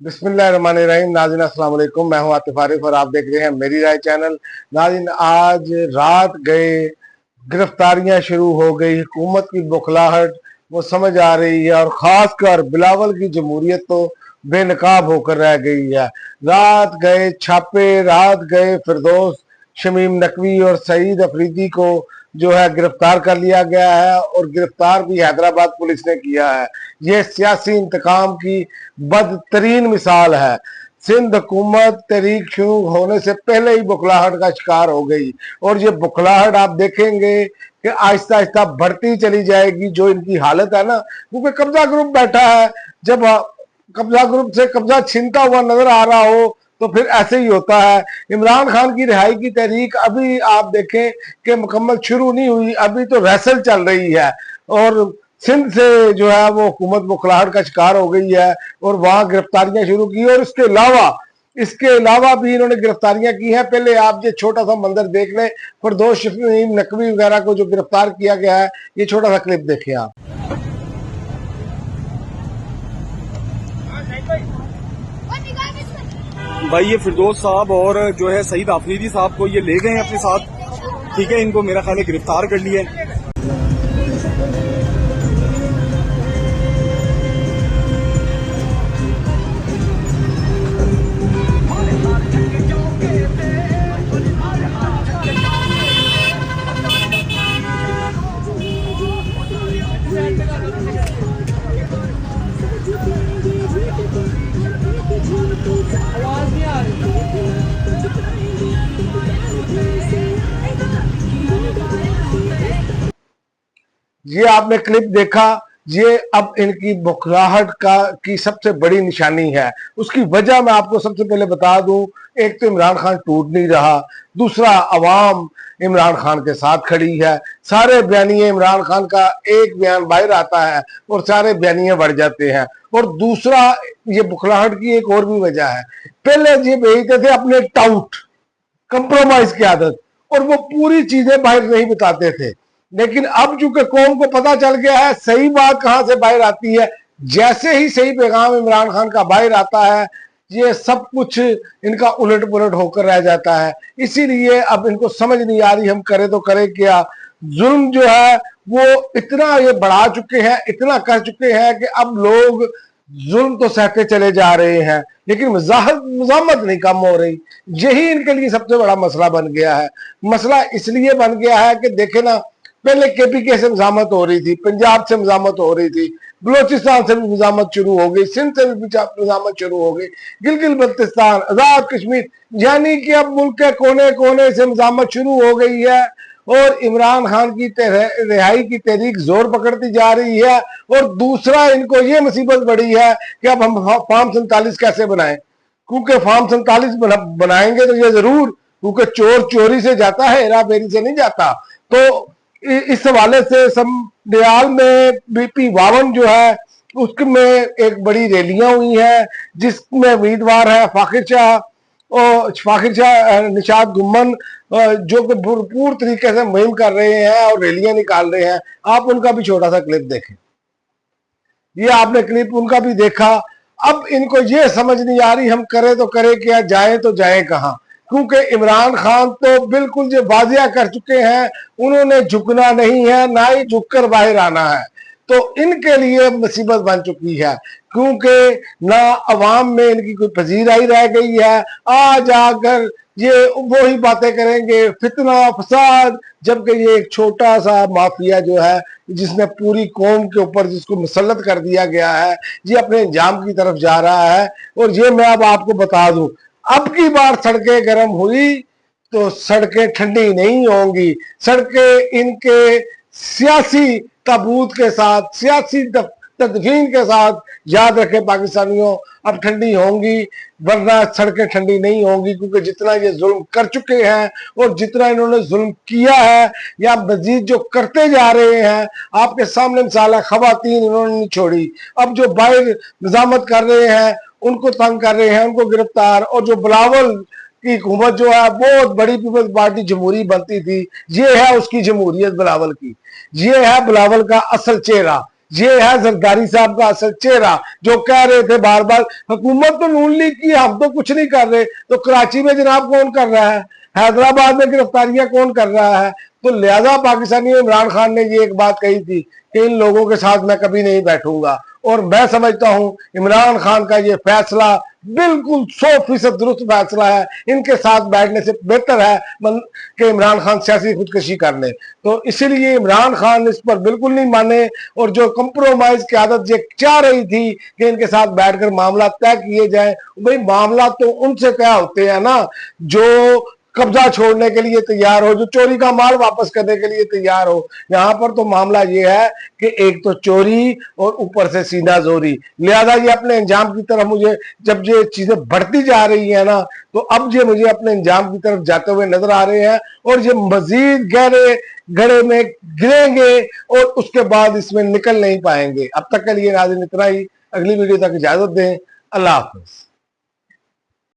बिस्मिल्लाहिर्रहमानिर्रहीम। नाज़रीन अस्सलाम वालेकुम, मैं हूं आतिफ आरिफ और आप देख रहे हैं मेरी राय चैनल। नाज़रीन, आज रात गए गिरफ्तारियां शुरू हो गई, हुकूमत की बौखलाहट वो समझ आ रही है और खासकर बिलावल की जमहूरियत तो बेनकाब होकर रह गई है। रात गए छापे, रात गए फिरदौस शमीम नकवी और सईद अफरीदी को जो है गिरफ्तार कर लिया गया है और गिरफ्तार भी हैदराबाद पुलिस ने किया है। यह सियासी इंतकाम की बदतरीन मिसाल है। सिंध हुकूमत तहरीक शुरू होने से पहले ही बुखलाहट का शिकार हो गई और ये बुखलाहट आप देखेंगे कि आहिस्ता आहिस्ता बढ़ती चली जाएगी। जो इनकी हालत है ना, क्योंकि कब्जा ग्रुप बैठा है, जब कब्जा ग्रुप से कब्जा छीनता हुआ नजर आ रहा हो तो फिर ऐसे ही होता है। इमरान खान की रिहाई की तहरीक अभी आप देखें कि मुकम्मल शुरू नहीं हुई, अभी तो रैसल चल रही है और सिंध से जो है वो हुकूमत बुखलाहट का शिकार हो गई है और वहां गिरफ्तारियां शुरू की। और इसके अलावा भी इन्होंने गिरफ्तारियां की हैं। पहले आप ये छोटा सा मंजर देख लें, फिरदौस शमीम नकवी वगैरह को जो गिरफ्तार किया गया है, ये छोटा सा क्लिप देखें आप। भाई ये फिरदौस साहब और जो है सईद आफरीदी साहब को ये ले गए अपने साथ, ठीक है। इनको मेरा ख्याल है गिरफ्तार कर लिया है। ये आपने क्लिप देखा, ये अब इनकी बुखलाहट की सबसे बड़ी निशानी है। उसकी वजह मैं आपको सबसे पहले बता दूं, एक तो इमरान खान टूट नहीं रहा, दूसरा अवाम इमरान खान के साथ खड़ी है। सारे बयानिए इमरान खान का एक बयान बाहर आता है और सारे बयानिए बढ़ जाते हैं। और दूसरा, ये बुखलाहट की एक और भी वजह है। पहले ये भेजते थे अपने टाउट, कंप्रोमाइज की आदत, और वो पूरी चीजें बाहर नहीं बताते थे। लेकिन अब चूंकि कौम को पता चल गया है सही बात कहां से बाहर आती है, जैसे ही सही पैगाम इमरान खान का बाहर आता है, ये सब कुछ इनका उलट पुलट होकर रह जाता है। इसीलिए अब इनको समझ नहीं आ रही हम करें तो करें क्या। जुल्म जो है वो इतना ये बढ़ा चुके हैं, इतना कर चुके हैं कि अब लोग जुल्म तो सहते चले जा रहे हैं लेकिन मज़ामत नहीं कम हो रही। यही इनके लिए सबसे बड़ा मसला बन गया है। मसला इसलिए बन गया है कि देखे ना, पहले केपीके से मज़ामत हो रही थी, पंजाब से मज़ामत हो रही थी, बलोचिस्तान से भी मज़ामत शुरू हो गई, सिंध से भी मज़ामत शुरू हो गई, गिलगित बल्तिस्तान, आजाद कश्मीर, यानी कि अब मुल्क के कोने कोने से मज़ामत शुरू हो गई है। और इमरान खान की रिहाई की तहरीक जोर पकड़ती जा रही है। और दूसरा, इनको ये मुसीबत बड़ी है कि अब हम फार्म 47 कैसे बनाएं, क्योंकि फार्म 47 बनाएंगे तो ये जरूर, क्योंकि चोर चोरी से जाता है, हेरा फेरी से नहीं जाता। तो इस हवाले से समडियाल में BP-52 जो है उसमें एक बड़ी रैलियां हुई हैं, जिसमें उम्मीदवार है फाकिर शाह, निशात गुम्मन, जो कि भरपूर तरीके से मुहिम कर रहे हैं और रैलियां निकाल रहे हैं। आप उनका भी छोटा सा क्लिप देखें। ये आपने क्लिप उनका भी देखा। अब इनको ये समझ नहीं आ रही हम करें तो करें क्या, जाए तो जाए कहां, क्योंकि इमरान खान तो बिल्कुल जो वाजिया कर चुके हैं, उन्होंने झुकना नहीं है, ना ही झुककर बाहर आना है। तो इनके लिए मुसीबत बन चुकी है, क्योंकि ना अवाम में इनकी कोई पजीराई रह गई है। आज आकर ये वही बातें करेंगे, फितना फसाद, जबकि ये एक छोटा सा माफिया जो है जिसने पूरी कौम के ऊपर जिसको मुसल्लत कर दिया गया है, ये अपने इंजाम की तरफ जा रहा है। और ये मैं अब आपको बता दूं, अब की बार सड़कें गर्म हुई तो सड़कें ठंडी नहीं होंगी। सड़कें इनके सियासी ताबूत के साथ, सियासी तदफीन के साथ, याद रखें पाकिस्तानियों, अब ठंडी होंगी, वरना सड़कें ठंडी नहीं होंगी। क्योंकि जितना ये जुल्म कर चुके हैं और जितना इन्होंने जुल्म किया है या मजीद जो करते जा रहे हैं, आपके सामने मिसाल है, खवातीन इन्होंने नहीं छोड़ी। अब जो बाहर निजामत कर रहे हैं उनको तंग कर रहे हैं, उनको गिरफ्तार। और जो बिलावल की हुकूमत जो है बहुत बड़ी पीपल्स पार्टी जमहूरी बनती थी, ये है उसकी जमहूरियत बिलावल की, ये है बिलावल का असल चेहरा। ये है जरदारी साहब का असल चेहरा, जो कह रहे थे बार बार हुकूमत तो नून लीग की, हम तो कुछ नहीं कर रहे। तो कराची में जनाब कौन कर रहा है, हैदराबाद में गिरफ्तारियां कौन कर रहा है? तो लिहाजा पाकिस्तानी इमरान खान ने ये एक बात कही थी कि इन लोगों के साथ मैं कभी नहीं बैठूंगा, और मैं समझता हूं इमरान खान का ये फैसला बिल्कुल 100% दुरुस्त फैसला है। इनके साथ बैठने से बेहतर है कि इमरान खान सियासी खुदकशी कर ले। तो इसीलिए इमरान खान इस पर बिल्कुल नहीं माने, और जो कंप्रोमाइज की आदत ये चाह रही थी कि इनके साथ बैठकर मामला तय किए जाए, भाई मामला तो उनसे तय होते हैं ना जो कब्जा छोड़ने के लिए तैयार हो, जो चोरी का माल वापस करने के लिए तैयार हो। यहाँ पर तो मामला ये है कि एक तो चोरी और ऊपर से सीना जोरी। लिहाजा ये अपने अंजाम की तरफ, मुझे जब ये चीजें बढ़ती जा रही है ना, तो अब ये मुझे अपने अंजाम की तरफ जाते हुए नजर आ रहे हैं, और ये मजीद गहरे गड़े में गिरेंगे और उसके बाद इसमें निकल नहीं पाएंगे। अब तक के लिए नाज़रीन इतना ही, अगली वीडियो तक इजाजत दें। अल्लाह हाफिज।